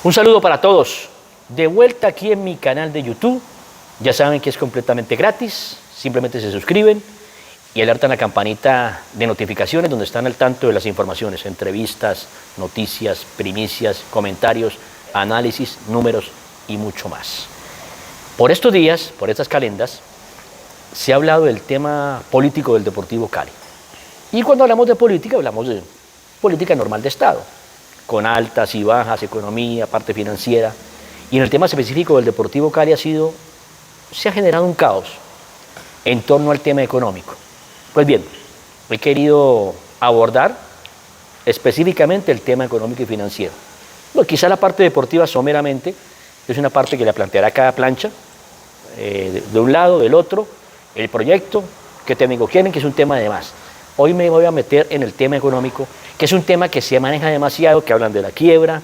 Un saludo para todos. De vuelta aquí en mi canal de YouTube. Ya saben que es completamente gratis. Simplemente se suscriben y alertan la campanita de notificaciones donde están al tanto de las informaciones, entrevistas, noticias, primicias, comentarios, análisis, números y mucho más. Por estos días, por estas calendas, se ha hablado del tema político del Deportivo Cali. Y cuando hablamos de política, hablamos de política normal de Estado, con altas y bajas, economía, parte financiera. Y en el tema específico del Deportivo Cali se ha generado un caos en torno al tema económico. Pues bien, he querido abordar específicamente el tema económico y financiero. Bueno, quizá la parte deportiva someramente es una parte que la planteará cada plancha, de un lado, del otro, el proyecto, qué técnico quieren, que es un tema de más. Hoy me voy a meter en el tema económico, que es un tema que se maneja demasiado, que hablan de la quiebra,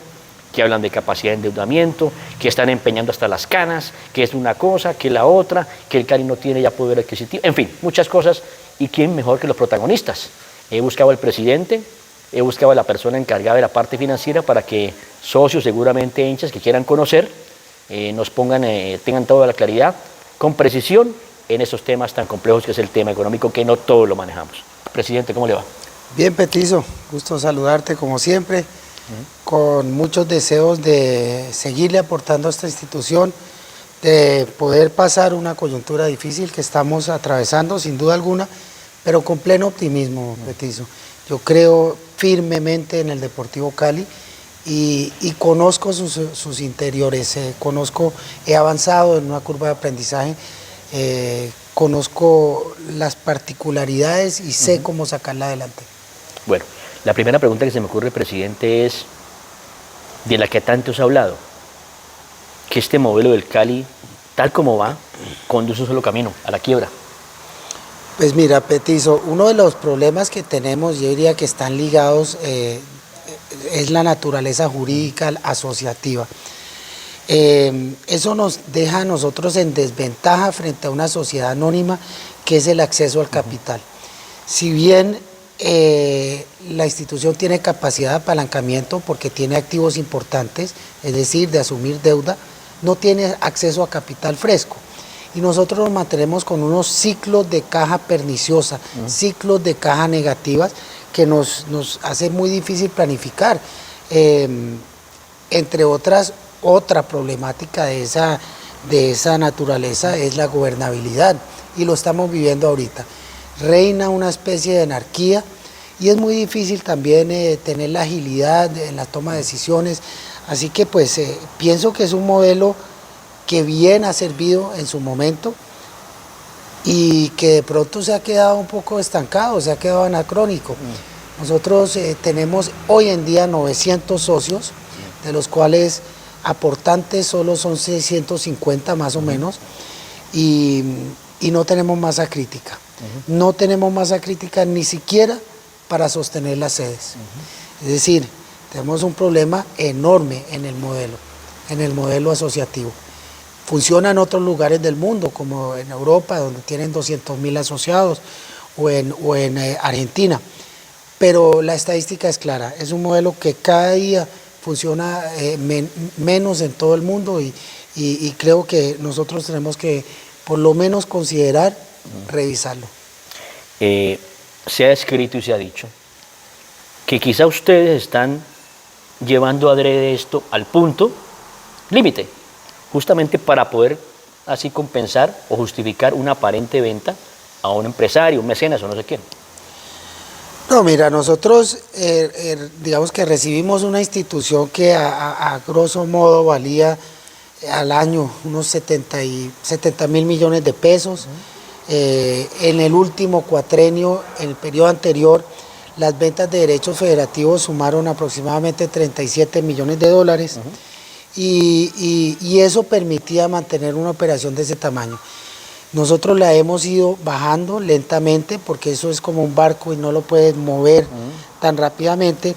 que hablan de capacidad de endeudamiento, que están empeñando hasta las canas, que es una cosa, que la otra, que el Cali no tiene ya poder adquisitivo, en fin, muchas cosas. ¿Y quién mejor que los protagonistas? He buscado al presidente, he buscado a la persona encargada de la parte financiera para que socios, seguramente hinchas que quieran conocer, nos pongan, tengan toda la claridad, con precisión, en esos temas tan complejos que es el tema económico, que no todos lo manejamos. Presidente, ¿cómo le va? Bien, Petizo, gusto saludarte como siempre, con muchos deseos de seguirle aportando a esta institución, de poder pasar una coyuntura difícil que estamos atravesando, sin duda alguna, pero con pleno optimismo, Petizo. Yo creo firmemente en el Deportivo Cali y conozco sus interiores, he avanzado en una curva de aprendizaje, conozco las particularidades y sé cómo sacarla adelante. Bueno, la primera pregunta que se me ocurre, presidente, es de la que tanto se ha hablado, que este modelo del Cali, tal como va, conduce un solo camino, a la quiebra. Pues mira, Petizo, uno de los problemas que tenemos, yo diría que están ligados, es la naturaleza jurídica asociativa. Eso nos deja a nosotros en desventaja frente a una sociedad anónima, que es el acceso al capital. Si bien la institución tiene capacidad de apalancamiento porque tiene activos importantes, es decir, de asumir deuda, no tiene acceso a capital fresco. Y nosotros nos mantenemos con unos ciclos de caja perniciosa, ciclos de caja negativas, que nos hace muy difícil planificar. Entre otras, otra problemática de esa naturaleza es la gobernabilidad, y lo estamos viviendo ahorita. Reina una especie de anarquía y es muy difícil también tener la agilidad en la toma de decisiones, así que pues pienso que es un modelo que bien ha servido en su momento y que de pronto se ha quedado un poco estancado, se ha quedado anacrónico. Nosotros tenemos hoy en día 900 socios, de los cuales aportantes solo son 650 más o menos, y no tenemos masa crítica. No tenemos masa crítica ni siquiera para sostener las sedes. Es decir, tenemos un problema enorme en el modelo asociativo. Funciona en otros lugares del mundo, como en Europa, donde tienen 200.000 asociados, o en Argentina. Pero la estadística es clara, es un modelo que cada día funciona menos en todo el mundo y creo que nosotros tenemos que por lo menos considerar revisarlo. Se ha escrito y se ha dicho que quizá ustedes están llevando adrede esto al punto límite, justamente para poder así compensar o justificar una aparente venta a un empresario, un mecenas o no sé quién. No, mira, nosotros digamos que recibimos una institución que a grosso modo valía al año unos 70.000 millones de pesos. En el último cuatrenio, en el periodo anterior, las ventas de derechos federativos sumaron aproximadamente 37 millones de dólares. Y eso permitía mantener una operación de ese tamaño. Nosotros la hemos ido bajando lentamente porque eso es como un barco y no lo puedes mover tan rápidamente,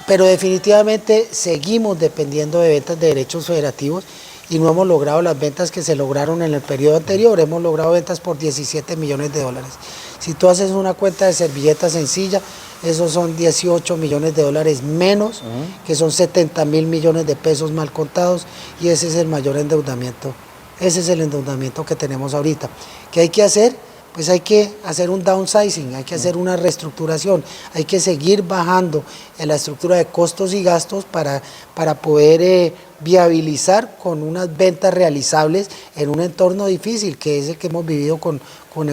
pero definitivamente seguimos dependiendo de ventas de derechos federativos y no hemos logrado las ventas que se lograron en el periodo anterior. Hemos logrado ventas por 17 millones de dólares. Si tú haces una cuenta de servilleta sencilla, esos son 18 millones de dólares menos, que son 70.000 millones de pesos mal contados, y ese es el mayor endeudamiento. Ese es el endeudamiento que tenemos ahorita. ¿Qué hay que hacer? Pues hay que hacer un downsizing, hay que hacer una reestructuración, hay que seguir bajando en la estructura de costos y gastos para poder viabilizar con unas ventas realizables en un entorno difícil, que es el que hemos vivido con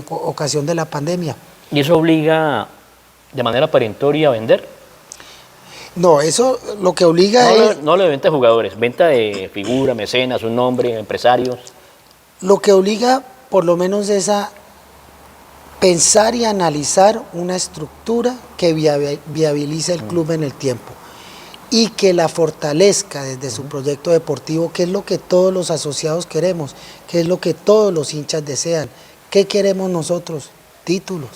ocasión de la pandemia. ¿Y eso obliga de manera perentoria a vender? No, eso lo que obliga es... No lo de venta de jugadores, venta de figura, mecenas, un nombre, empresarios. Lo que obliga por lo menos es a pensar y analizar una estructura que viabilice el club en el tiempo y que la fortalezca desde su proyecto deportivo, que es lo que todos los asociados queremos, que es lo que todos los hinchas desean. ¿Qué queremos nosotros? Títulos.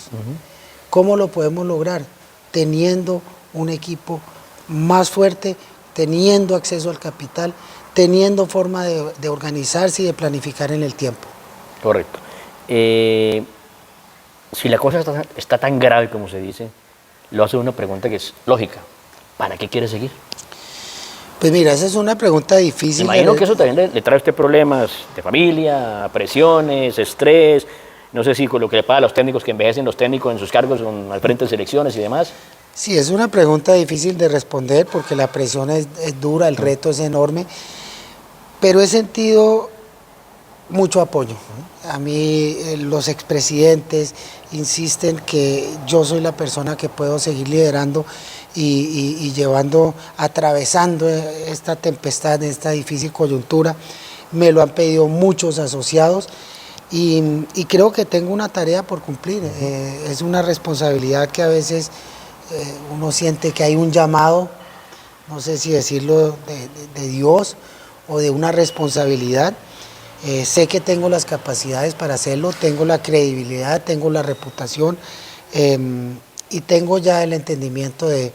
¿Cómo lo podemos lograr? Teniendo un equipo más fuerte, teniendo acceso al capital, teniendo forma de organizarse y de planificar en el tiempo. Correcto. Si la cosa está tan grave como se dice, lo hace una pregunta que es lógica. ¿Para qué quiere seguir? Pues mira, esa es una pregunta difícil. Me imagino que eso también le trae a usted problemas de familia, presiones, estrés, no sé si con lo que le paga a los técnicos, que envejecen los técnicos en sus cargos al frente de selecciones y demás. Sí, es una pregunta difícil de responder porque la presión es dura, el reto es enorme, pero he sentido mucho apoyo. A mí los expresidentes insisten que yo soy la persona que puedo seguir liderando y llevando, atravesando esta tempestad, esta difícil coyuntura. Me lo han pedido muchos asociados y creo que tengo una tarea por cumplir. Es una responsabilidad que a veces uno siente que hay un llamado, no sé si decirlo de Dios o de una responsabilidad. Sé que tengo las capacidades para hacerlo, tengo la credibilidad, tengo la reputación y tengo ya el entendimiento del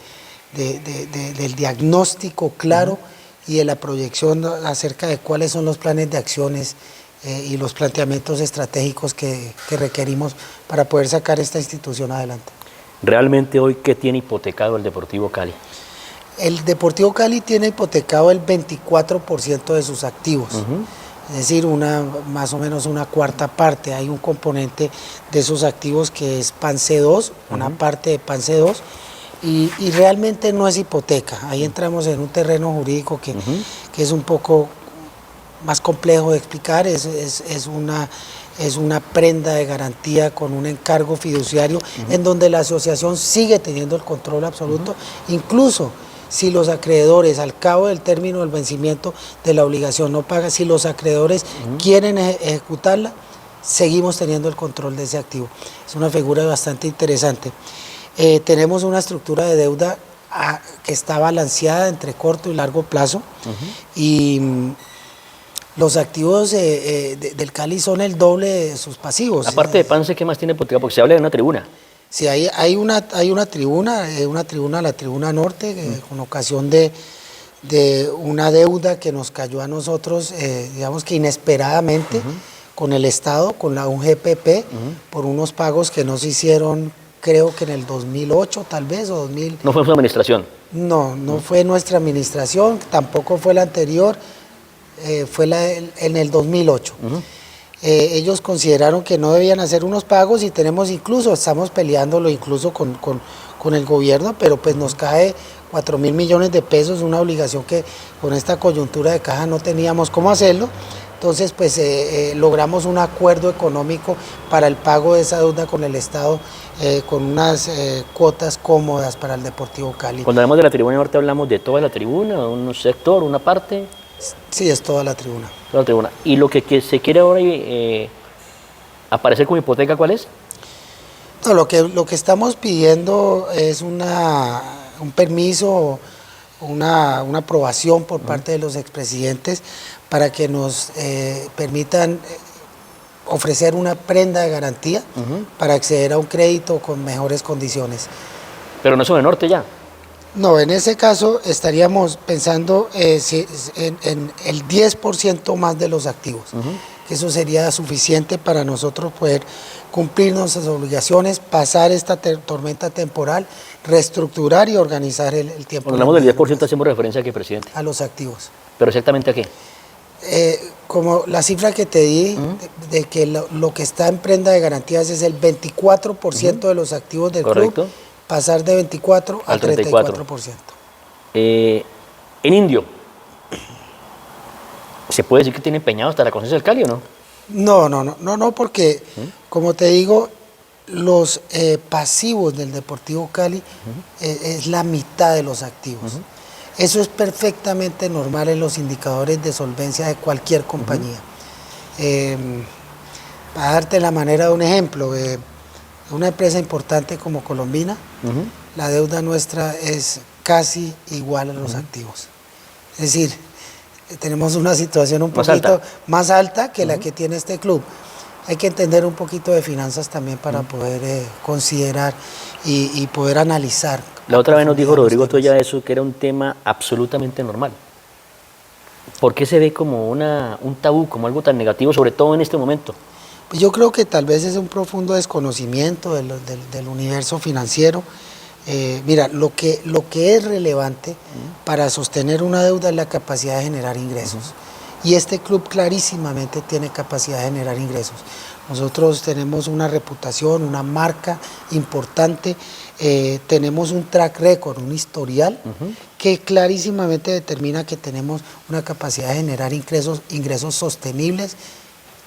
diagnóstico claro y de la proyección acerca de cuáles son los planes de acciones y los planteamientos estratégicos que requerimos para poder sacar esta institución adelante. ¿Realmente hoy qué tiene hipotecado el Deportivo Cali? El Deportivo Cali tiene hipotecado el 24% de sus activos. Es decir, más o menos una cuarta parte. Hay un componente de esos activos que es PANCE 2, una parte de PANCE 2, y realmente no es hipoteca. Ahí entramos en un terreno jurídico que es un poco más complejo de explicar. Es una prenda de garantía con un encargo fiduciario en donde la asociación sigue teniendo el control absoluto, incluso si los acreedores al cabo del término del vencimiento de la obligación no pagan, si los acreedores quieren ejecutarla, seguimos teniendo el control de ese activo. Es una figura bastante interesante. Tenemos una estructura de deuda que está balanceada entre corto y largo plazo y los activos del Cali son el doble de sus pasivos. Aparte de PANCE, ¿qué más tiene hipotecado? Porque se habla de una tribuna. Sí, hay una tribuna, la tribuna norte, con ocasión de una deuda que nos cayó a nosotros, digamos que inesperadamente, con el Estado, con la UGPP, por unos pagos que no se hicieron, creo que en el 2008 tal vez, o 2000. ¿No fue su administración? No fue nuestra administración, tampoco fue la anterior, fue en el 2008. Ellos consideraron que no debían hacer unos pagos y estamos peleándolo incluso con el gobierno, pero pues nos cae 4.000 millones de pesos, una obligación que con esta coyuntura de caja no teníamos cómo hacerlo. Entonces pues logramos un acuerdo económico para el pago de esa deuda con el Estado, con unas cuotas cómodas para el Deportivo Cali. Cuando hablamos de la tribuna norte, ¿hablamos de toda la tribuna, un sector, una parte? Sí, es toda la tribuna. Toda la tribuna. ¿Y lo que se quiere ahora aparecer como hipoteca, cuál es? No, lo que estamos pidiendo es un permiso, una aprobación por parte de los expresidentes para que nos permitan ofrecer una prenda de garantía para acceder a un crédito con mejores condiciones. Pero no es de norte ya. No, en ese caso estaríamos pensando en el 10% más de los activos. que eso sería suficiente para nosotros poder cumplir nuestras obligaciones, pasar esta tormenta temporal, reestructurar y organizar el tiempo. Cuando hablamos del 10% hacemos referencia a qué, presidente. A los activos. ¿Pero exactamente a qué? Como la cifra que te di, de que lo que está en prenda de garantías es el 24% de los activos del Correcto. club, pasar de 24 a 34%. En Indio, ¿se puede decir que tiene empeñado hasta la concesión del Cali o no? No, porque como te digo, los pasivos del Deportivo Cali es la mitad de los activos. Eso es perfectamente normal en los indicadores de solvencia de cualquier compañía. Para darte la manera de un ejemplo, una empresa importante como Colombina, la deuda nuestra es casi igual a los activos. Es decir, tenemos una situación un poquito más alta que la que tiene este club. Hay que entender un poquito de finanzas también para poder considerar y poder analizar. La otra vez nos dijo Rodrigo Toya eso, que era un tema absolutamente normal. ¿Por qué se ve como un tabú, como algo tan negativo, sobre todo en este momento? Pues yo creo que tal vez es un profundo desconocimiento del universo financiero. Mira, lo que es relevante para sostener una deuda es la capacidad de generar ingresos. Y este club clarísimamente tiene capacidad de generar ingresos. Nosotros tenemos una reputación, una marca importante, tenemos un track record, un historial que clarísimamente determina que tenemos una capacidad de generar ingresos sostenibles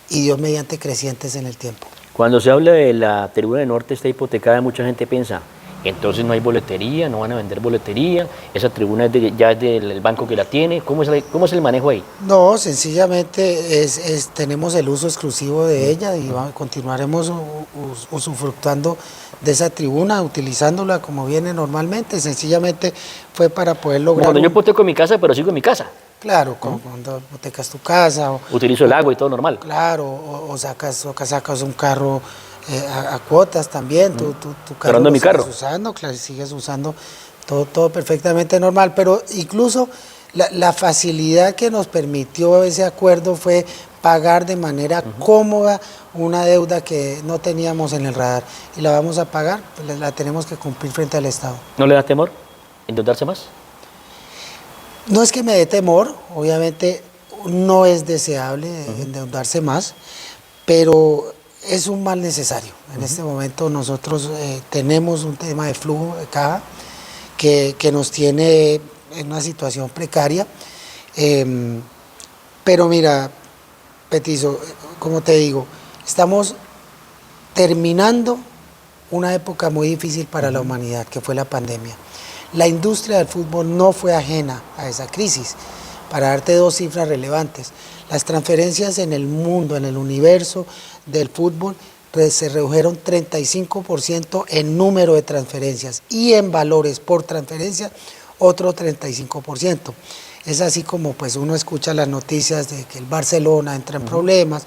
y Dios mediante crecientes en el tiempo. Cuando se habla de la tribuna de norte está hipotecada, mucha gente piensa, entonces no hay boletería, no van a vender boletería, esa tribuna ya es del banco que la tiene. ¿Cómo es el manejo ahí? No, sencillamente tenemos el uso exclusivo de ella y continuaremos usufructando de esa tribuna, utilizándola como viene normalmente. Sencillamente fue para poder lograr... Cuando yo hipoteco mi casa, pero sigo en mi casa. Claro, cuando hipotecas tu casa. Utilizo el agua y todo normal. Claro, o sacas un carro a cuotas también, tu carro lo sigues usando, claro, sigues usando todo perfectamente normal, pero incluso la facilidad que nos permitió ese acuerdo fue pagar de manera cómoda una deuda que no teníamos en el radar y la vamos a pagar, pues la tenemos que cumplir frente al Estado. ¿No le da temor endeudarse más? No es que me dé temor, obviamente no es deseable endeudarse más, pero es un mal necesario. En este momento nosotros tenemos un tema de flujo de caja que nos tiene en una situación precaria, pero mira, Petizo, como te digo, estamos terminando una época muy difícil para la humanidad, que fue la pandemia. La industria del fútbol no fue ajena a esa crisis. Para darte dos cifras relevantes, las transferencias en el mundo, en el universo del fútbol, se redujeron 35% en número de transferencias y en valores por transferencia otro 35%. Es así como pues uno escucha las noticias de que el Barcelona entra en problemas.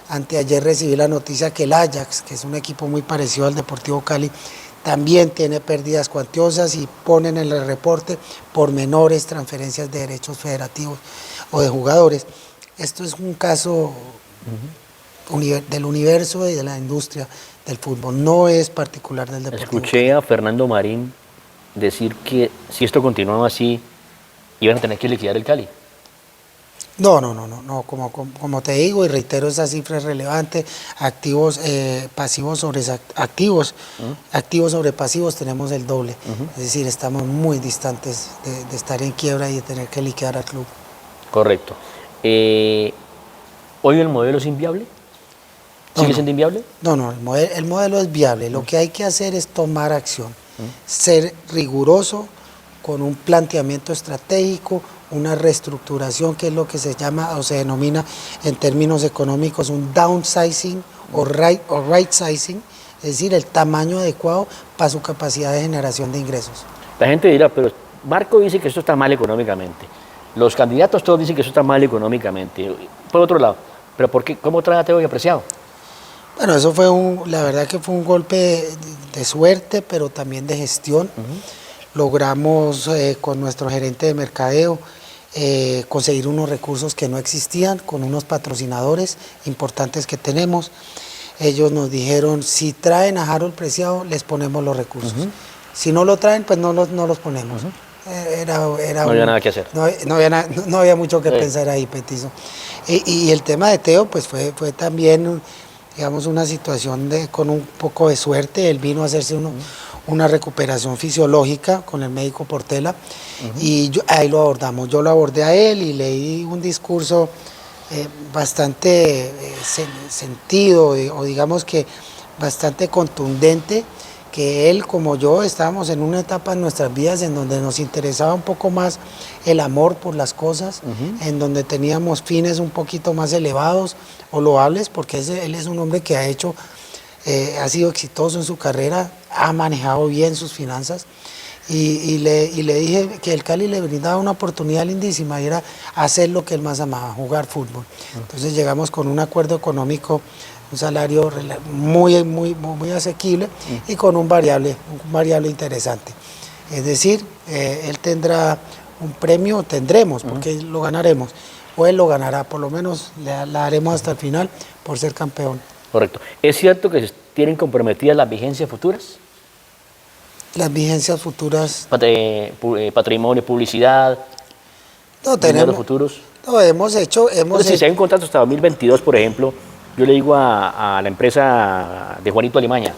Anteayer recibí la noticia que el Ajax, que es un equipo muy parecido al Deportivo Cali, también tiene pérdidas cuantiosas y ponen en el reporte por menores transferencias de derechos federativos o de jugadores. Esto es un caso del universo y de la industria del fútbol, no es particular del Deportivo. Escuché a Fernando Marín decir que si esto continuaba así, iban a tener que liquidar el Cali. No, como te digo y reitero, esa cifra es relevante. Activos pasivos sobre activos, activos sobre pasivos tenemos el doble. Es decir, estamos muy distantes de estar en quiebra y de tener que liquidar al club. Correcto. ¿Hoy el modelo es inviable? ¿Sigue siendo inviable? No, el modelo es viable. Lo que hay que hacer es tomar acción, ser riguroso con un planteamiento estratégico, una reestructuración, que es lo que se llama o se denomina en términos económicos un downsizing o right sizing, es decir, el tamaño adecuado para su capacidad de generación de ingresos. La gente dirá, pero Marco dice que esto está mal económicamente. Los candidatos todos dicen que eso está mal económicamente. Por otro lado, ¿pero por qué? ¿Cómo trae a Teo y apreciado? Bueno, eso fue la verdad que fue un golpe de suerte, pero también de gestión. Logramos con nuestro gerente de mercadeo conseguir unos recursos que no existían, con unos patrocinadores importantes que tenemos. Ellos nos dijeron, si traen a Harold Preciado, les ponemos los recursos. Si no lo traen, pues no los ponemos. No había nada que hacer. No había mucho que pensar ahí, Petizo. Y el tema de Teo, pues fue también, digamos, una situación con un poco de suerte. Él vino a hacerse una recuperación fisiológica con el médico Portela y ahí lo abordamos. Yo lo abordé a él y leí un discurso bastante sentido, o digamos que bastante contundente, que él como yo estábamos en una etapa en nuestras vidas en donde nos interesaba un poco más el amor por las cosas, en donde teníamos fines un poquito más elevados o loables, porque él es un hombre que ha sido exitoso en su carrera, ha manejado bien sus finanzas, y le dije que el Cali le brindaba una oportunidad lindísima, y era hacer lo que él más amaba, jugar fútbol. Entonces llegamos con un acuerdo económico, un salario muy asequible y con un variable interesante. Es decir, él tendrá un premio, tendremos, porque lo ganaremos, o él lo ganará, por lo menos la haremos hasta el final por ser campeón. Correcto. ¿Es cierto que se tienen comprometidas las vigencias futuras? Las vigencias futuras... Patrimonio, publicidad, no tenemos futuros. No, hemos hecho... Si hay un contrato hasta 2022, por ejemplo, yo le digo a la empresa de Juanito Alimaña,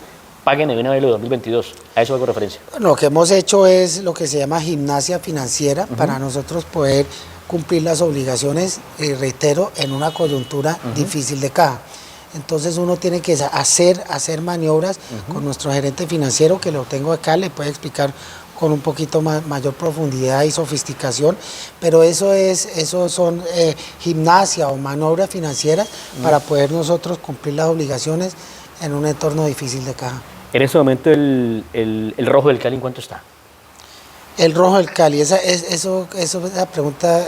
páguenme una vez lo de 2022, a eso hago referencia. Lo que hemos hecho es lo que se llama gimnasia financiera, para nosotros poder cumplir las obligaciones, reitero, en una coyuntura difícil de caja. Entonces uno tiene que hacer maniobras con nuestro gerente financiero, que lo tengo acá, le puede explicar con un poquito mayor profundidad y sofisticación, pero eso son gimnasia o maniobras financieras para poder nosotros cumplir las obligaciones en un entorno difícil de caja. En este momento el rojo del Cali, ¿en cuánto está? El rojo del Cali, esa pregunta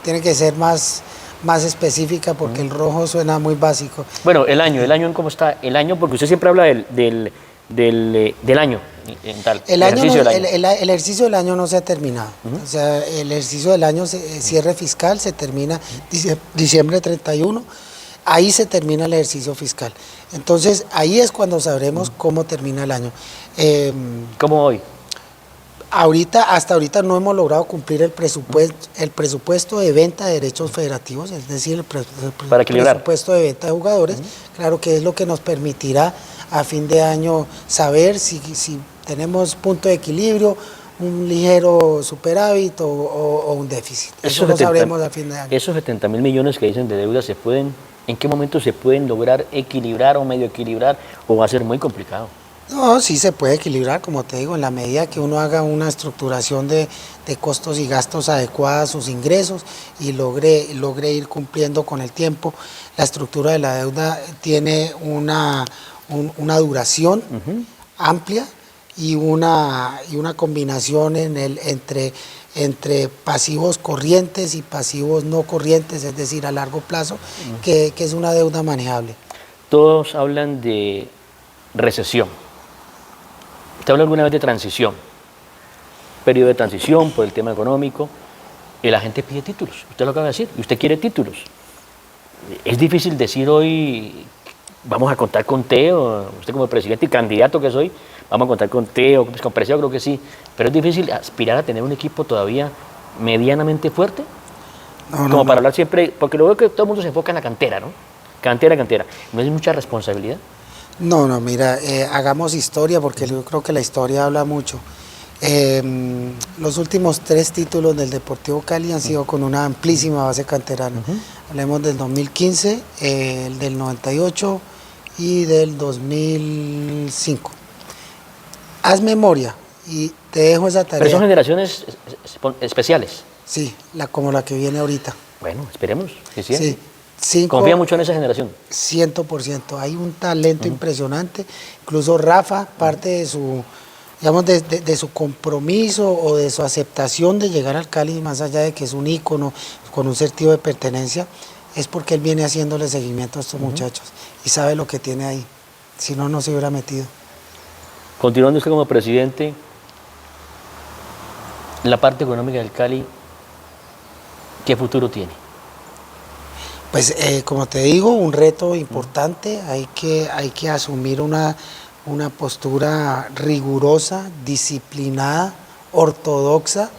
tiene que ser más específica, porque el rojo suena muy básico. Bueno, el año ¿en cómo está? El año, porque usted siempre habla del año. El ejercicio del año no se ha terminado. O sea, el ejercicio del año, cierre fiscal, se termina diciembre 31. Ahí se termina el ejercicio fiscal. Entonces, ahí es cuando sabremos cómo termina el año. ¿Cómo hoy? Hasta ahorita no hemos logrado cumplir el presupuesto de venta de derechos federativos, es decir, el presupuesto de venta de jugadores. Claro que es lo que nos permitirá a fin de año saber si tenemos punto de equilibrio, un ligero superávit o un déficit. Eso lo sabremos a fin de año. Esos 70.000 millones que dicen de deuda, ¿en qué momento se pueden lograr equilibrar o medio equilibrar, o va a ser muy complicado? No, sí se puede equilibrar, como te digo, en la medida que uno haga una estructuración de costos y gastos adecuada a sus ingresos y logre ir cumpliendo con el tiempo. La estructura de la deuda tiene una duración amplia y una combinación entre pasivos corrientes y pasivos no corrientes, es decir, a largo plazo, que es una deuda manejable. Todos hablan de recesión. ¿Usted habla alguna vez de transición? Periodo de transición por el tema económico, y la gente pide títulos. Usted lo acaba de decir, y usted quiere títulos. Es difícil decir hoy, vamos a contar con Teo, usted como presidente y candidato que soy, vamos a contar con Teo, con Preciado, creo que sí, pero es difícil aspirar a tener un equipo todavía medianamente fuerte, para hablar siempre, porque lo veo que todo el mundo se enfoca en la cantera, ¿no? Cantera. ¿No es mucha responsabilidad? No, mira, hagamos historia, porque yo creo que la historia habla mucho. Los últimos 3 títulos del Deportivo Cali han sido con una amplísima base canterana. Hablemos del 2015, el del 98 y del 2005. Haz memoria y te dejo esa tarea. Pero son generaciones especiales. Sí, como la que viene ahorita. Bueno, esperemos que sí. Sí. Confía mucho en esa generación. 100%. Hay un talento impresionante. Incluso Rafa, parte de su, digamos, de su compromiso o de su aceptación de llegar al Cali, más allá de que es un ícono con un sentido de pertenencia, es porque él viene haciéndole seguimiento a estos muchachos y sabe lo que tiene ahí. Si no, no se hubiera metido. Continuando usted como presidente, la parte económica del Cali ¿Qué futuro tiene? Pues como te digo, un reto importante, hay que asumir una postura rigurosa, disciplinada, ortodoxa,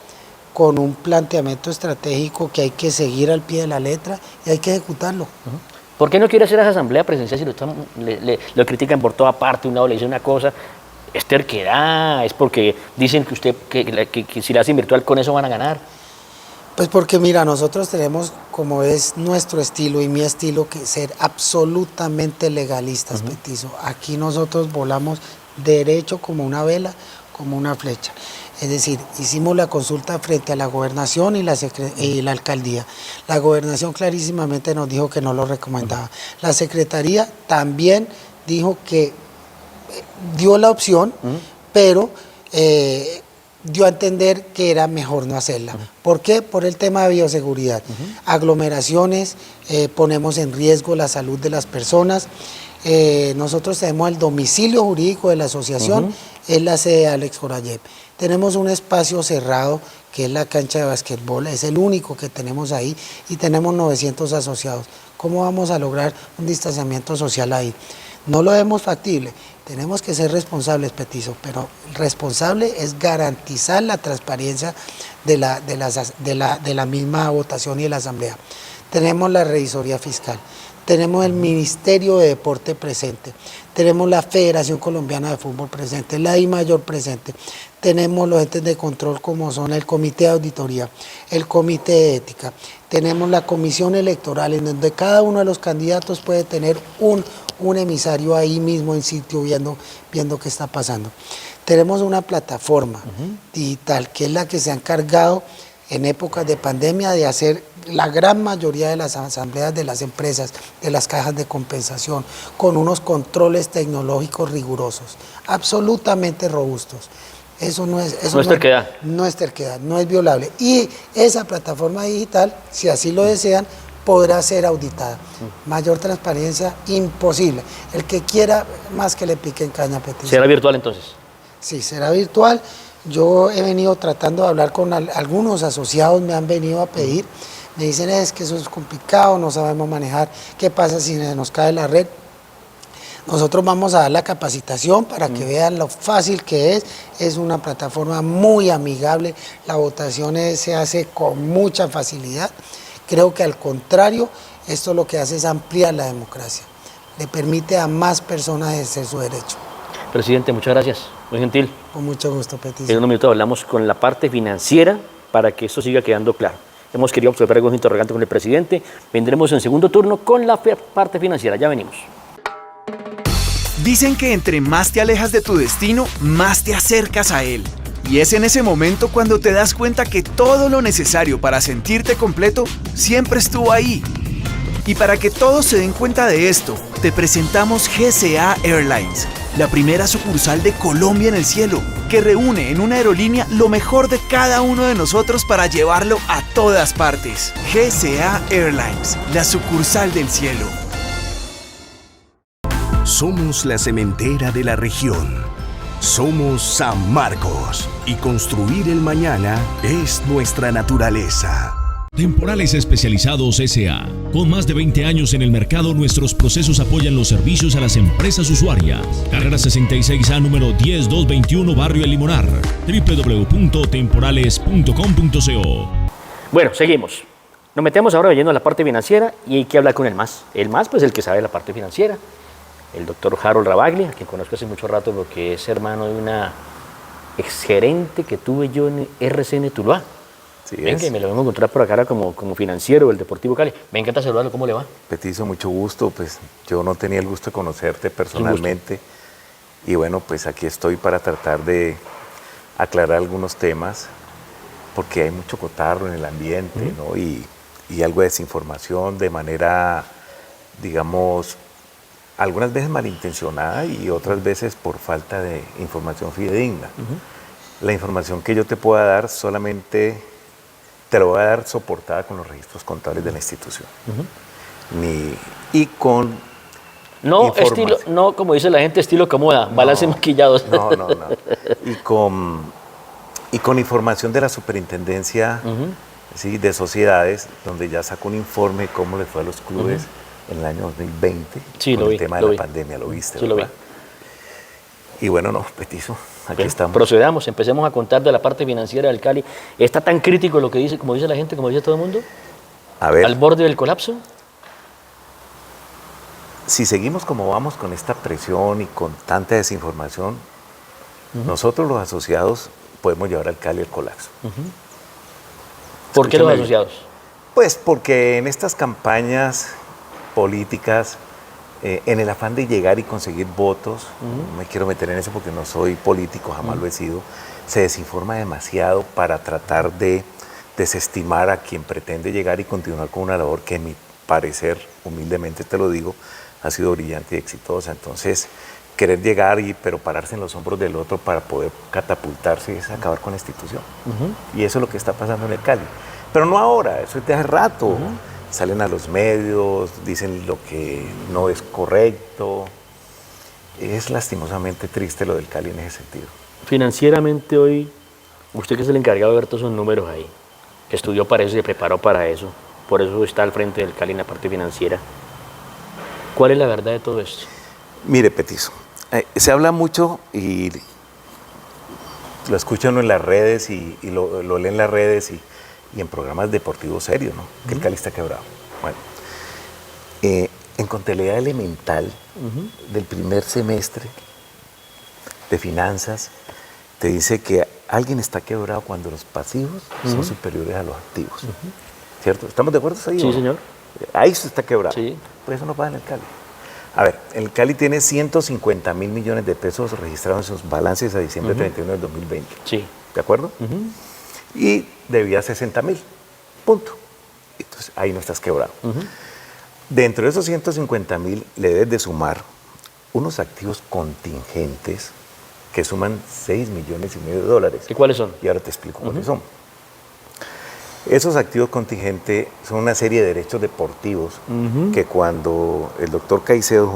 con un planteamiento estratégico que hay que seguir al pie de la letra y hay que ejecutarlo. ¿Por qué no quiere hacer esa asamblea presidencial si lo critican por toda parte? Un lado le dice una cosa, es terquedad, es porque dicen que usted que si la hacen virtual con eso van a ganar. Pues porque mira, nosotros tenemos, como es nuestro estilo y mi estilo, que ser absolutamente legalistas, Petizo. Aquí nosotros volamos derecho como una vela, como una flecha. Es decir, hicimos la consulta frente a la gobernación y la alcaldía. La gobernación clarísimamente nos dijo que no lo recomendaba. La secretaría también dijo que dio la opción, pero dio a entender que era mejor no hacerla. ¿Por qué? Por el tema de bioseguridad. Aglomeraciones, ponemos en riesgo la salud de las personas. Nosotros tenemos el domicilio jurídico de la asociación, es la sede de Alex Jorayev. Tenemos un espacio cerrado que es la cancha de basquetbol, es el único que tenemos ahí y tenemos 900 asociados. ¿Cómo vamos a lograr un distanciamiento social ahí? No lo vemos factible, tenemos que ser responsables, Petizo, pero responsable es garantizar la transparencia de la misma votación y de la asamblea. Tenemos la revisoría fiscal, tenemos el Ministerio de Deporte presente, tenemos la Federación Colombiana de Fútbol presente, la DIMAYOR presente, tenemos los entes de control como son el Comité de Auditoría, el Comité de Ética, tenemos la Comisión Electoral en donde cada uno de los candidatos puede tener un emisario ahí mismo en sitio viendo qué está pasando. Tenemos una plataforma digital que es la que se ha encargado en épocas de pandemia de hacer la gran mayoría de las asambleas de las empresas, de las cajas de compensación, con unos controles tecnológicos rigurosos, absolutamente robustos. Eso no es terquedad. No es terquedad, no es violable. Y esa plataforma digital, si así lo desean, podrá ser auditada. Mayor transparencia, imposible. El que quiera, más que le piquen caña, Petizo. ¿Será virtual entonces? Sí, será virtual. Yo he venido tratando de hablar con algunos asociados, me han venido a pedir, me dicen es que eso es complicado, no sabemos manejar, ¿qué pasa si se nos cae la red? Nosotros vamos a dar la capacitación para que vean lo fácil que es una plataforma muy amigable, la votación se hace con mucha facilidad. Creo que al contrario, esto lo que hace es ampliar la democracia, le permite a más personas ejercer su derecho. Presidente, muchas gracias, muy gentil. Con mucho gusto, Petizo. En unos minutos hablamos con la parte financiera para que esto siga quedando claro. Hemos querido observar algunos interrogantes con el presidente, vendremos en segundo turno con la parte financiera, ya venimos. Dicen que entre más te alejas de tu destino, más te acercas a él. Y es en ese momento cuando te das cuenta que todo lo necesario para sentirte completo siempre estuvo ahí. Y para que todos se den cuenta de esto, te presentamos GCA Airlines, la primera sucursal de Colombia en el cielo, que reúne en una aerolínea lo mejor de cada uno de nosotros para llevarlo a todas partes. GCA Airlines, la sucursal del cielo. Somos la cementera de la región. Somos San Marcos y construir el mañana es nuestra naturaleza. Temporales Especializados S.A. Con más de 20 años en el mercado, nuestros procesos apoyan los servicios a las empresas usuarias. Carrera 66A, número 10221, Barrio El Limonar. www.temporales.com.co. Bueno, seguimos. Nos metemos ahora yendo a la parte financiera y hay que hablar con el MAS. El MAS, pues el que sabe la parte financiera. El doctor Harold Ravaglia, a quien conozco hace mucho rato porque es hermano de una exgerente que tuve yo en RCN Tuluá. Sí, venga, y me lo vengo a encontrar por acá como financiero del Deportivo Cali. Me encanta saludarlo, ¿cómo le va? Petizo, mucho gusto, pues yo no tenía el gusto de conocerte personalmente y bueno, pues aquí estoy para tratar de aclarar algunos temas porque hay mucho cotarro en el ambiente, ¿no? Y algo de desinformación de manera, digamos, algunas veces malintencionada y otras veces por falta de información fidedigna. La información que yo te pueda dar solamente te lo voy a dar soportada con los registros contables de la institución. Y con no estilo, no como dice la gente, estilo cómoda, balances maquillados. No. Y con información de la superintendencia ¿sí? De sociedades, donde ya sacó un informe de cómo le fue a los clubes en el año 2020, Sí, con lo el vi, tema de lo la vi. pandemia, lo viste, Sí, lo vi. ¿verdad? Y bueno, no, Petizo, aquí Bien, estamos. procedamos, empecemos a contar de la parte financiera del Cali. ¿Está tan crítico lo que dice, como dice la gente, como dice todo el mundo? A ver, ¿Al borde del colapso? si seguimos como vamos con esta presión y con tanta desinformación, nosotros los asociados podemos llevar al Cali al colapso. ¿Por qué los Escúchame bien. asociados? Pues porque en estas campañas políticas, en el afán de llegar y conseguir votos, no me quiero meter en eso porque no soy político, jamás lo he sido, se desinforma demasiado para tratar de desestimar a quien pretende llegar y continuar con una labor que, en mi parecer, humildemente te lo digo, ha sido brillante y exitosa. Entonces, querer llegar pero pararse en los hombros del otro para poder catapultarse es acabar con la institución. Y eso es lo que está pasando en el Cali. Pero no ahora, eso es de hace rato. Salen a los medios, dicen lo que no es correcto. Es lastimosamente triste lo del Cali en ese sentido. Financieramente hoy, usted que es el encargado de ver todos esos números ahí, que estudió para eso y se preparó para eso, por eso está al frente del Cali en la parte financiera. ¿Cuál es la verdad de todo esto? Mire, Petizo, se habla mucho y lo escucha uno en las redes y lo lee en las redes y en programas deportivos serios, ¿no? Que el Cali está quebrado. Bueno, en contabilidad elemental del primer semestre de finanzas, te dice que alguien está quebrado cuando los pasivos son superiores a los activos. ¿Cierto? ¿Estamos de acuerdo ahí? Sí, o no? señor. Ahí se está quebrado. Sí. Por eso no paga en el Cali. A ver, el Cali tiene 150 mil millones de pesos registrados en sus balances a diciembre 31 del 2020. Sí. ¿De acuerdo? Y debía 60.000. Punto. Entonces, ahí no estás quebrado. Dentro de esos 150.000 le debes de sumar unos activos contingentes que suman 6,5 millones de dólares. ¿Y cuáles son? Y ahora te explico cuáles son. Esos activos contingentes son una serie de derechos deportivos que cuando el doctor Caicedo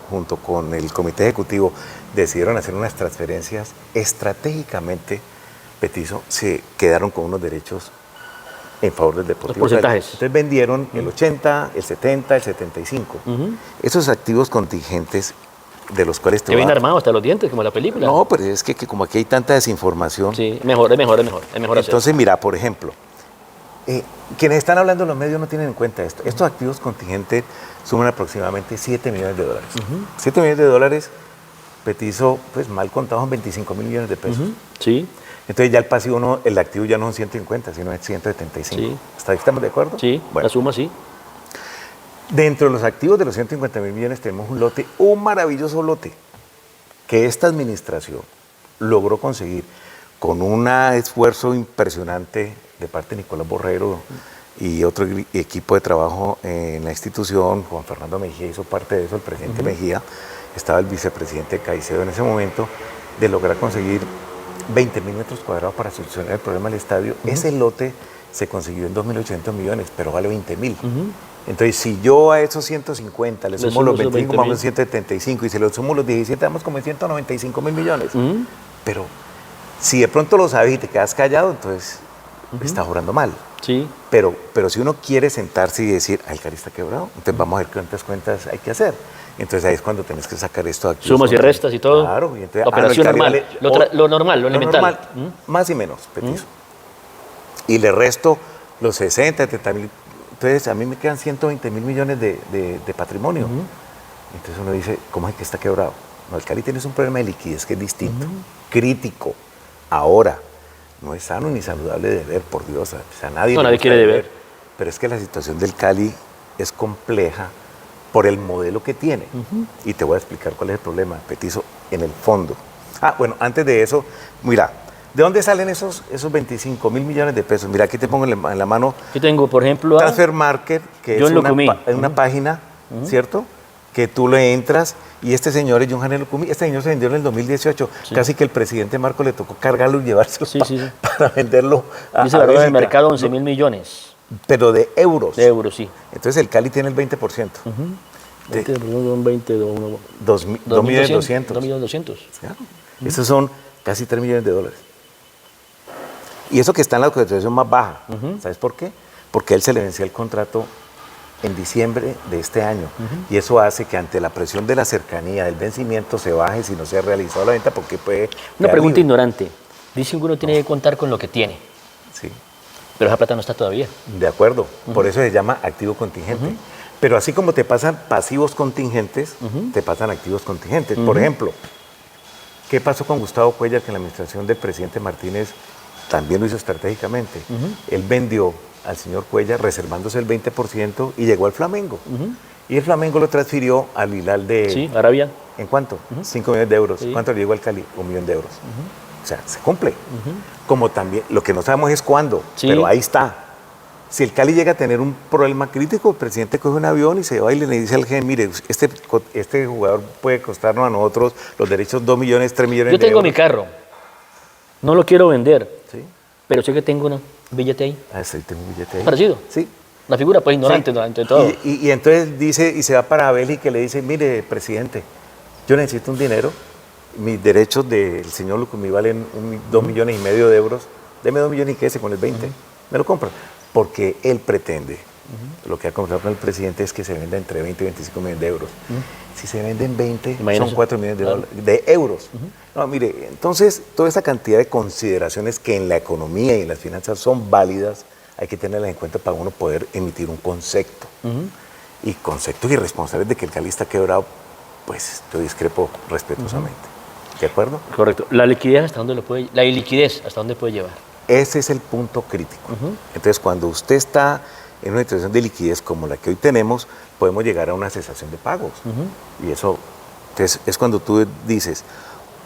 junto con el comité ejecutivo decidieron hacer unas transferencias estratégicamente, Petizo, se quedaron con unos derechos en favor del deportivo. Los porcentajes. Entonces vendieron el 80, el 70, el 75. Esos activos contingentes de los cuales te Que voy a- viene armado hasta los dientes, como la película. No, pero es que como aquí hay tanta desinformación. Sí, mejor hacer. Entonces, mira, por ejemplo, quienes están hablando en los medios no tienen en cuenta esto. Estos activos contingentes suman aproximadamente 7 millones de dólares. 7 millones de dólares, Petizo, pues mal contado, son 25,000 millones de pesos. Sí, Entonces ya el pasivo no, el activo ya no son 150, sino es 175. Sí. ¿Hasta ahí estamos de acuerdo? sí, Bueno, la suma sí. dentro de los activos de los 150,000 millones tenemos un lote, un maravilloso lote, que esta administración logró conseguir con un esfuerzo impresionante de parte de Nicolás Borrero y otro equipo de trabajo en la institución. Juan Fernando Mejía hizo parte de eso, el presidente Mejía, estaba el vicepresidente Caicedo en ese momento, de lograr conseguir 20,000 metros cuadrados para solucionar el problema del estadio. Ese lote se consiguió en 2.800 millones, pero vale 20,000. Entonces, si yo a esos 150 le sumo los 25, vamos a 175, y si le sumo los 17, vamos como en 195,000 millones. Pero si de pronto lo sabes y te quedas callado, entonces estás obrando mal. Sí, Pero si uno quiere sentarse y decir, el Cali está quebrado, entonces vamos a ver cuántas cuentas hay que hacer. Entonces ahí es cuando tenés que sacar esto aquí. sumas y restas y todo. Claro. Y entonces, La operación el Cali normal, lo normal, lo elemental. más y menos, Petizo. Y le resto los 60, 70,000. Entonces a mí me quedan 120,000 millones de patrimonio. Entonces uno dice, ¿cómo es que está quebrado? No, el Cali tiene un problema de liquidez que es distinto, crítico. Ahora, no es sano ni saludable deber, por Dios. O sea, nadie No, le nadie gusta quiere deber. Pero es que la situación del Cali es compleja por el modelo que tiene. Y te voy a explicar cuál es el problema, Petizo, en el fondo. Bueno, antes de eso, mira, ¿de dónde salen esos 25,000 millones de pesos? Mira, aquí te pongo en la mano Yo tengo, por ejemplo, a Transfer Market, que John es Lucumí. una página, ¿cierto? Que tú le entras y este señor es John Janel Lucumí. Este señor se vendió en el 2018. Sí. Casi que el presidente Marco le tocó cargarlo y llevárselo Sí, sí, sí. para venderlo dice valor del Bélgica. mercado 11,000 millones Pero de euros. de euros, sí. Entonces el Cali tiene el 20%. De 20, 2.200.000. 2.200.000. Claro. Esos son casi 3 millones de dólares. Y eso que está en la cotización más baja. ¿Sabes por qué? Porque a él se le vencía el contrato en diciembre de este año. Y eso hace que ante la presión de la cercanía del vencimiento se baje si no se ha realizado la venta porque puede... Una quedar pregunta libre. ignorante. Dicen que uno tiene que contar con lo que tiene, Sí, pero esa plata no está todavía. de acuerdo. Por eso se llama activo contingente. Pero así como te pasan pasivos contingentes, te pasan activos contingentes. Por ejemplo, ¿qué pasó con Gustavo Cuellar, que en la administración del presidente Martínez también lo hizo estratégicamente? Él vendió al señor Cuellar reservándose el 20% y llegó al Flamengo. Y el Flamengo lo transfirió al Hilal de... Sí, Arabia. ¿En cuánto? 5 millones de euros. Sí. ¿Cuánto le llegó al Cali? 1 millón de euros. O sea, se cumple. Como también, lo que no sabemos es cuándo, Sí. pero ahí está. Si el Cali llega a tener un problema crítico, el presidente coge un avión y se va y le dice al GEN, mire, este jugador puede costarnos a nosotros los derechos 2 millones, 3 millones Yo de tengo euros. mi carro, no lo quiero vender, Sí. pero sé que tengo un billete ahí. Ah, sí, tengo un billete ahí. Parecido. Sí. La figura, pues, ignorante, Sí. ignorante de todo. Y entonces dice, y se va para Bélgica y le dice, mire, presidente, yo necesito un dinero, mis derechos del señor Lucumí valen 2 millones y medio de euros, deme 2 millones y quédese con el 20, me lo compran. Porque él pretende, lo que ha comprado con el presidente es que se venda entre 20 y 25 millones de euros. Si se venden 20, Imagínese. son 4 millones Claro. de euros. No, mire, entonces toda esa cantidad de consideraciones que en la economía y en las finanzas son válidas, hay que tenerlas en cuenta para uno poder emitir un concepto. Y conceptos irresponsables de que el Cali está quebrado, pues yo discrepo respetuosamente. ¿De acuerdo? Correcto. La liquidez, ¿hasta dónde la iliquidez, ¿hasta dónde puede llevar? Ese es el punto crítico. Entonces, cuando usted está en una situación de liquidez como la que hoy tenemos, podemos llegar a una cesación de pagos. Y eso entonces, es cuando tú dices,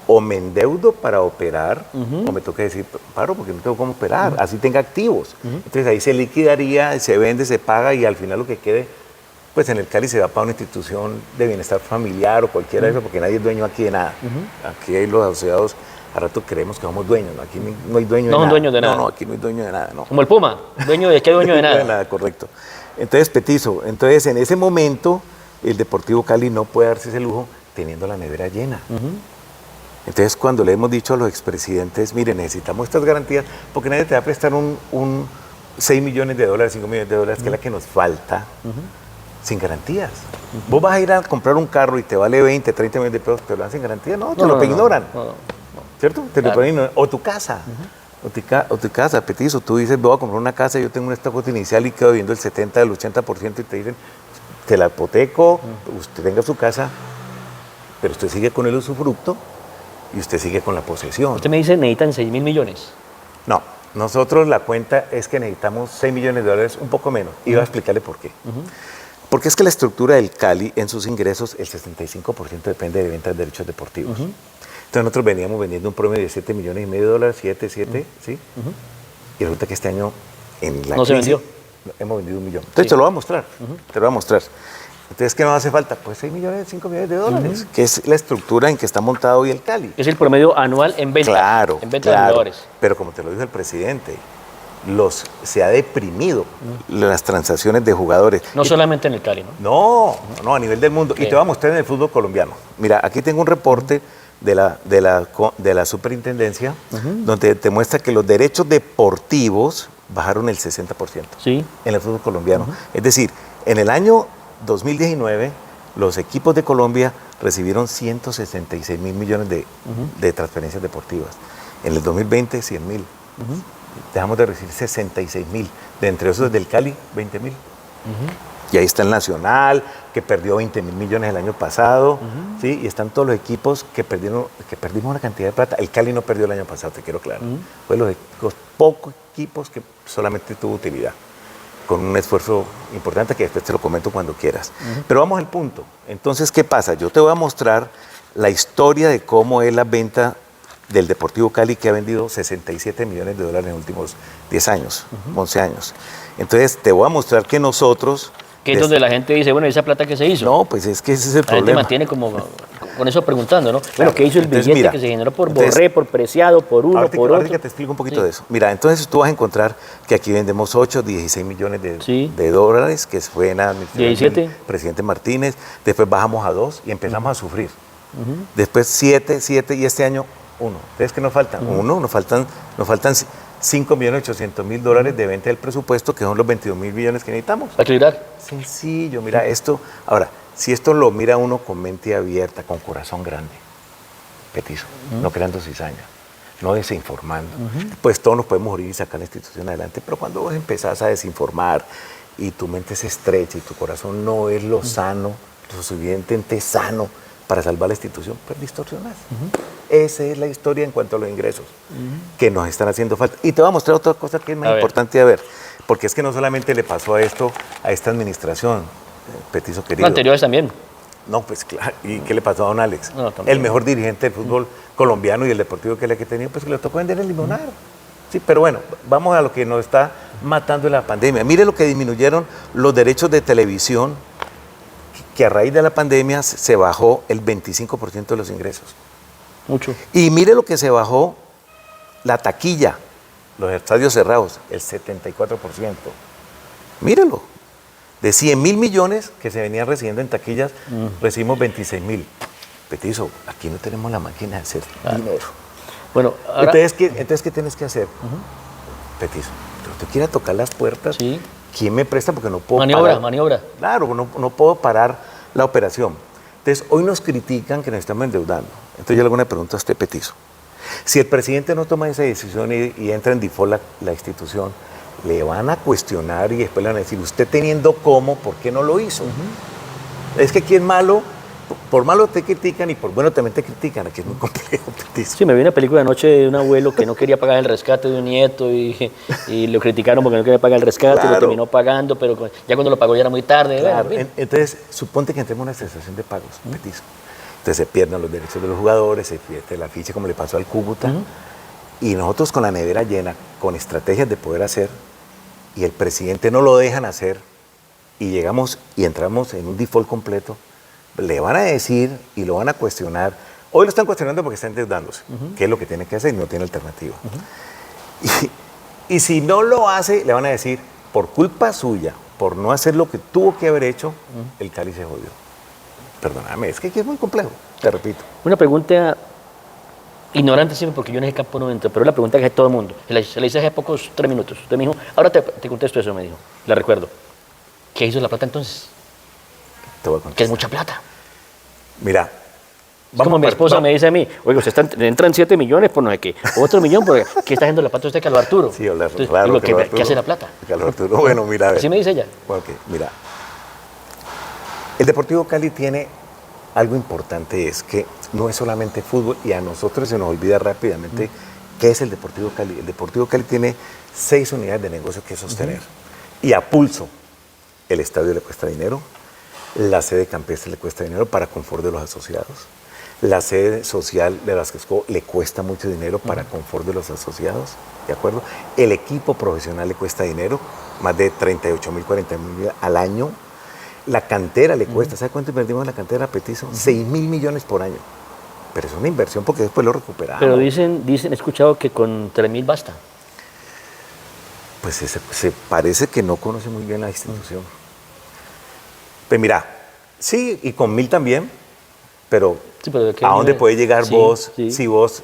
o me endeudo para operar, o me toca decir, paro porque no tengo cómo operar, así tenga activos. Entonces ahí se liquidaría, se vende, se paga y al final lo que quede, pues en el Cali se va para una institución de bienestar familiar o cualquiera de eso, porque nadie es dueño aquí de nada. Aquí hay los asociados, a rato creemos que somos dueños, ¿no? Aquí no hay dueño de No nada. son dueños de nada. No, aquí no hay dueño de nada, no. Como el Puma, dueño de qué, dueño de nada. Correcto. Entonces, Petizo, entonces en ese momento el Deportivo Cali no puede darse ese lujo teniendo la nevera llena. Entonces, cuando le hemos dicho a los expresidentes, mire, necesitamos estas garantías, porque nadie te va a prestar un 6 millones de dólares, 5 millones de dólares, que es la que nos falta, sin garantías. Vos vas a ir a comprar un carro y te vale 20, 30 millones de pesos, ¿te lo dan sin garantía? No, te lo ignoran. No. ¿Cierto? Te lo pueden ignorar. O tu casa. O tu casa, Petizo. Tú dices, voy a comprar una casa, yo tengo un stock inicial y quedo viendo el 70, el 80% y te dicen, te la hipoteco, usted tenga su casa, pero usted sigue con el usufructo y usted sigue con la posesión. Usted me dice, necesitan 6.000 millones. No, nosotros la cuenta es que necesitamos 6 millones de dólares, un poco menos. Y voy a explicarle por qué. Porque es que la estructura del Cali, en sus ingresos, el 65% depende de ventas de derechos deportivos. Entonces nosotros veníamos vendiendo un promedio de 7 millones y medio de dólares, 7, ¿sí? Y resulta que este año, en la No se crisis, vendió. hemos vendido 1 millón. Entonces te lo voy a mostrar, te lo voy a mostrar. Entonces, ¿qué nos hace falta? Pues 6 millones, 5 millones de dólares, que es la estructura en que está montado hoy el Cali. Es el promedio anual en venta. Claro, En venta de claro. jugadores. Pero como te lo dijo el presidente, se ha deprimido las transacciones de jugadores. No solamente en el Cali, ¿no? No, a nivel del mundo. Sí. Y te voy a mostrar en el fútbol colombiano. Mira, aquí tengo un reporte de la superintendencia donde te muestra que los derechos deportivos bajaron el 60% Sí. en el fútbol colombiano. Es decir, en el año 2019 los equipos de Colombia recibieron 166 mil millones de transferencias deportivas. En el 2020, 100 mil. Dejamos de recibir 66 mil. De entre esos del Cali, 20 mil. Y ahí está el Nacional, que perdió 20 mil millones el año pasado, ¿sí? Y están todos los equipos que perdimos una cantidad de plata. El Cali no perdió el año pasado, te quiero claro. Fue los pocos equipos que solamente tuvo utilidad, con un esfuerzo importante que después te lo comento cuando quieras. Pero vamos al punto. Entonces, ¿qué pasa? Yo te voy a mostrar la historia de cómo es la venta del Deportivo Cali, que ha vendido 67 millones de dólares en los últimos 10 años, 11 años. Entonces, te voy a mostrar que nosotros... Que es donde la gente dice, bueno, ¿y esa plata qué se hizo? No, pues es que ese es el La gente problema. mantiene como con eso preguntando, ¿no? Bueno, ¿qué hizo el Entonces, billete mira, que se generó por entonces, Borré, por Preciado, por uno, por ahorita otro? que te explico un poquito Sí. de eso. Mira, entonces tú vas a encontrar que aquí vendemos 8, 16 millones Sí. de dólares, que fue en la administración 17. del presidente Martínez. Después bajamos a 2 y empezamos a sufrir. Después 7 y este año 1. Entonces, ¿qué nos faltan? 1, nos faltan $5.800.000 de venta del presupuesto, que son los 22 mil millones que necesitamos. ¿Para equilibrar? Sencillo, mira esto. Ahora, si esto lo mira uno con mente abierta, con corazón grande, petizo, no creando cizaña, no desinformando, pues todos nos podemos morir y sacar la institución adelante, pero cuando vos empezás a desinformar y tu mente se estrecha y tu corazón no es lo sano, lo suficientemente sano para salvar la institución, pues distorsionás. Esa es la historia en cuanto a los ingresos que nos están haciendo falta. Y te voy a mostrar otra cosa que es más importante de ver, porque es que no solamente le pasó a esta administración, petizo querido. Los anteriores también. No, pues claro. ¿Y qué le pasó a don Alex? No, también. El mejor dirigente del fútbol colombiano y el deportivo que le que tenía, pues que le tocó vender el limonar. Sí, pero bueno, vamos a lo que nos está matando en la pandemia. Mire lo que disminuyeron los derechos de televisión, que a raíz de la pandemia se bajó el 25% de los ingresos. Mucho. Y mire lo que se bajó la taquilla, los estadios cerrados, el 74%. Mírelo. De 100.000 millones que se venían recibiendo en taquillas, recibimos 26.000. Petizo, aquí no tenemos la máquina de hacer dinero. Bueno, ahora... Entonces, ¿qué tienes que hacer? Petizo, tú quieres tocar las puertas, Sí. ¿quién me presta? Porque no puedo Maniobra. Claro, no puedo parar la operación. Entonces, hoy nos critican que nos estamos endeudando. Entonces, yo le hago una pregunta a usted, petizo. Si el presidente no toma esa decisión y entra en default la institución, le van a cuestionar y después le van a decir, usted teniendo cómo, ¿por qué no lo hizo? Es que aquí es malo, por malo te critican y por bueno también te critican, aquí es muy complejo, petizo. Sí, me vi una película anoche de un abuelo que no quería pagar el rescate de un nieto y lo criticaron porque no quería pagar el rescate, Claro. lo terminó pagando, pero ya cuando lo pagó ya era muy tarde. Claro, Bueno, entonces, suponte que entremos en una cesación de pagos, petizo. Entonces se pierden los derechos de los jugadores, se pierde la ficha como le pasó al Cúcuta, y nosotros con la nevera llena, con estrategias de poder hacer, y el presidente no lo dejan hacer, y llegamos y entramos en un default completo, le van a decir y lo van a cuestionar. Hoy lo están cuestionando porque está endeudándose, que es lo que tiene que hacer y no tiene alternativa. Y si no lo hace, le van a decir, por culpa suya, por no hacer lo que tuvo que haber hecho, el Cali se jodió. Perdóname, es que aquí es muy complejo, te repito. una pregunta ignorante siempre porque yo en ese campo no entro, pero es la pregunta que hace todo el mundo. Se la hice hace pocos 3 minutos. Usted me dijo, ahora te contesto eso, me dijo. La recuerdo. ¿Qué hizo la plata entonces? Te voy a Que es contestar. mucha plata. Mira, Es como mi esposa me dice a mí, oiga, usted entran 7 millones por no sé qué, otro millón por ¿qué está haciendo la plata usted, Carlos Arturo? Sí, hablar, Entonces, claro. digo, Carlos ¿qué Arturo. hace la plata? Carlos Arturo, bueno, mira, a ver. Así me dice ella. Bueno, ok, mira. El Deportivo Cali tiene algo importante, es que no es solamente fútbol y a nosotros se nos olvida rápidamente qué es el Deportivo Cali. El Deportivo Cali tiene 6 unidades de negocio que sostener. Y a pulso, el estadio le cuesta dinero, la sede campestre le cuesta dinero para confort de los asociados, la sede social de las Quesco le cuesta mucho dinero para confort de los asociados, ¿de acuerdo? El equipo profesional le cuesta dinero, más de 38.000, 40.000 al año. La cantera le cuesta, ¿sabe cuánto invertimos en la cantera, petizo? 6.000 millones por año. Pero es una inversión porque después lo recuperamos. Pero dicen, he escuchado que con 3.000 basta. Pues se parece que no conoce muy bien la institución. Pues mira, sí, y con 1.000 también, pero, Sí, pero ¿de qué ¿a dónde nivel? puede llegar Sí, vos sí. si vos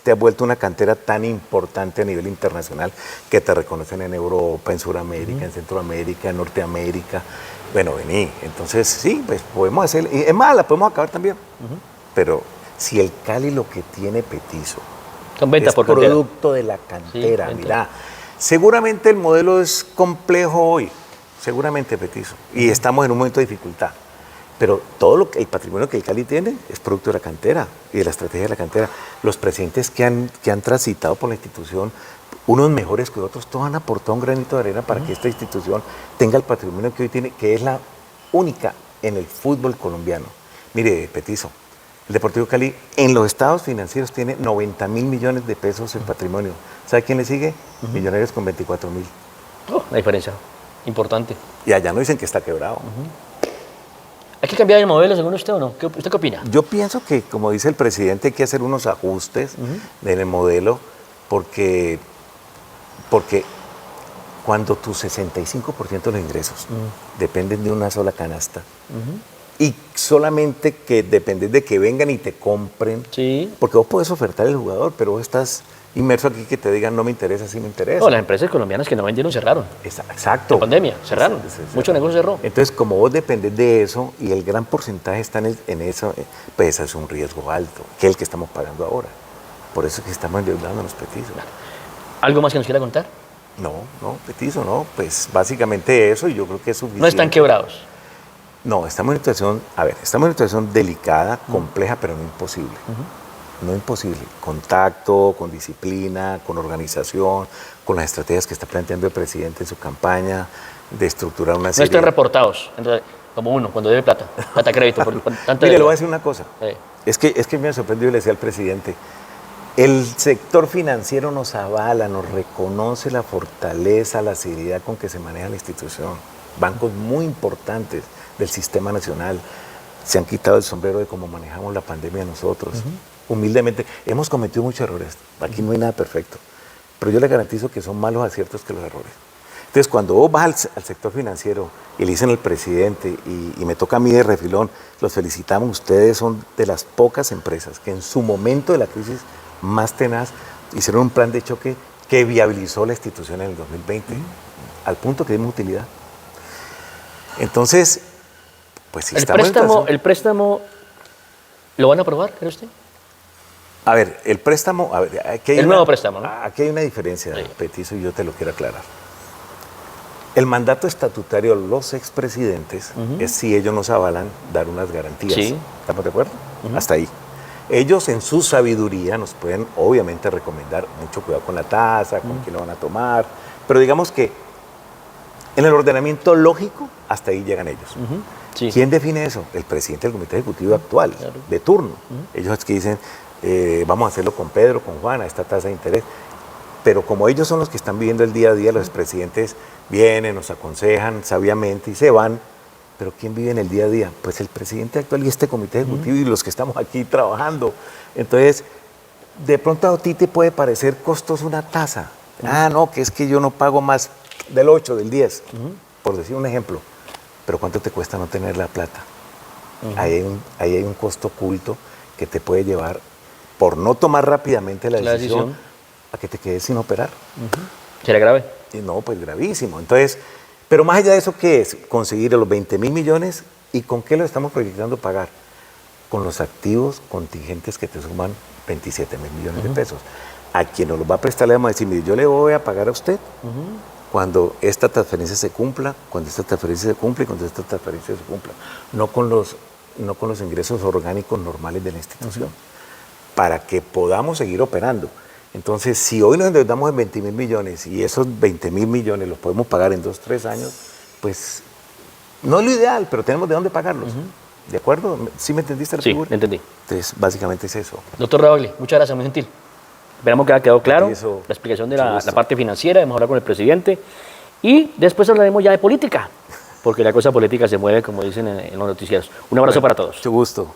te has vuelto una cantera tan importante a nivel internacional que te reconocen en Europa, en Sudamérica, en Centroamérica, en Norteamérica? Bueno, vení. Entonces, sí, pues podemos hacer. Y es más, la podemos acabar también. Pero si el Cali lo que tiene, petizo, Son ventas es por cantera. producto de la cantera. venta. Mirá, seguramente el modelo es complejo hoy, seguramente, petizo, y estamos en un momento de dificultad. Pero todo el patrimonio que el Cali tiene es producto de la cantera y de la estrategia de la cantera. Los presidentes que han transitado por la institución, unos mejores que otros, todos han aportado un granito de arena para que esta institución tenga el patrimonio que hoy tiene, que es la única en el fútbol colombiano. Mire, petizo, el Deportivo Cali en los estados financieros tiene 90.000 millones de pesos en patrimonio. ¿Sabe quién le sigue? Millonarios con 24.000. Oh, la diferencia importante. Y allá no dicen que está quebrado. ¿Hay que cambiar el modelo según usted o no? ¿Usted qué opina? Yo pienso que, como dice el presidente, hay que hacer unos ajustes en el modelo porque cuando tu 65% de los ingresos dependen de una sola canasta y solamente que dependes de que vengan y te compren, Sí. porque vos podés ofertar al jugador, pero vos estás inmerso aquí que te digan no me interesa, sí me interesa. No, las empresas colombianas que no vendieron cerraron. Exacto. La pandemia, cerraron. Mucho negocio cerró. Entonces, como vos dependés de eso y el gran porcentaje está en eso, pues eso es un riesgo alto, que es el que estamos pagando ahora. Por eso es que estamos endeudándonos, Petizo. ¿Algo más que nos quiera contar? No, Petizo, no. Pues básicamente eso y yo creo que es suficiente. No están quebrados. No, estamos en una situación delicada, compleja, pero no imposible. No imposible. Contacto, con disciplina, con organización, con las estrategias que está planteando el presidente en su campaña, de estructurar una No serie. están reportados, entonces, como uno, cuando debe plata crédito. Por tanta Mire, le deuda. voy a decir una cosa. Sí. Es que me sorprendió y le decía al presidente, el sector financiero nos avala, nos reconoce la fortaleza, la seriedad con que se maneja la institución. Bancos muy importantes del sistema nacional se han quitado el sombrero de cómo manejamos la pandemia nosotros. Humildemente, hemos cometido muchos errores. Aquí no hay nada perfecto. Pero yo le garantizo que son más los aciertos que los errores. Entonces, cuando vos vas al sector financiero y le dicen al presidente, y me toca a mí de refilón, los felicitamos, ustedes son de las pocas empresas que en su momento de la crisis más tenaz hicieron un plan de choque que viabilizó la institución en el 2020, al punto que dimos utilidad. Entonces, pues si estamos en situación- ¿El préstamo lo van a aprobar, cree usted? A ver, el préstamo, aquí hay El nuevo préstamo, ¿no? Aquí hay una diferencia, Sí. Petizo, y yo te lo quiero aclarar. El mandato estatutario de los expresidentes es si ellos nos avalan dar unas garantías. Sí. ¿Estamos de acuerdo? Hasta ahí. Ellos en su sabiduría nos pueden obviamente recomendar mucho cuidado con la tasa, con quién lo van a tomar, pero digamos que en el ordenamiento lógico hasta ahí llegan ellos. Sí. ¿Quién define eso? El presidente del comité ejecutivo actual, de turno. Ellos es que dicen, vamos a hacerlo con Pedro, con Juan, a esta tasa de interés. Pero como ellos son los que están viviendo el día a día, los expresidentes vienen, nos aconsejan sabiamente y se van. Pero ¿quién vive en el día a día? Pues el presidente actual y este comité ejecutivo y los que estamos aquí trabajando. Entonces, de pronto a ti te puede parecer costosa una tasa. Ah, no, que es que yo no pago más del 8, del 10, por decir un ejemplo. Pero ¿cuánto te cuesta no tener la plata? Ahí hay un costo oculto que te puede llevar, por no tomar rápidamente la decisión, a que te quedes sin operar. ¿Será grave? Y no, pues gravísimo. Entonces, pero más allá de eso, ¿qué es? Conseguir los 20.000 millones, ¿y con qué lo estamos proyectando pagar? Con los activos contingentes que te suman 27.000 millones de pesos. A quien nos los va a prestar le vamos a decir, mire, yo le voy a pagar a usted cuando esta transferencia se cumpla, cuando esta transferencia se cumpla y cuando esta transferencia se cumpla. No con los ingresos orgánicos normales de la institución, para que podamos seguir operando. Entonces, si hoy nos endeudamos en 20.000 millones y esos 20.000 millones los podemos pagar en 2 o 3 años, pues no es lo ideal, pero tenemos de dónde pagarlos. ¿De acuerdo? ¿Sí me entendiste la Sí, figura? entendí. Entonces, básicamente es eso. Doctor Ravagli, muchas gracias, muy gentil. Esperamos que haya quedado claro Eso, la explicación de mucho la gusto. parte financiera, hemos hablado con el presidente y después hablaremos ya de política, porque la cosa política se mueve, como dicen en los noticieros. Un abrazo para todos. Mucho gusto.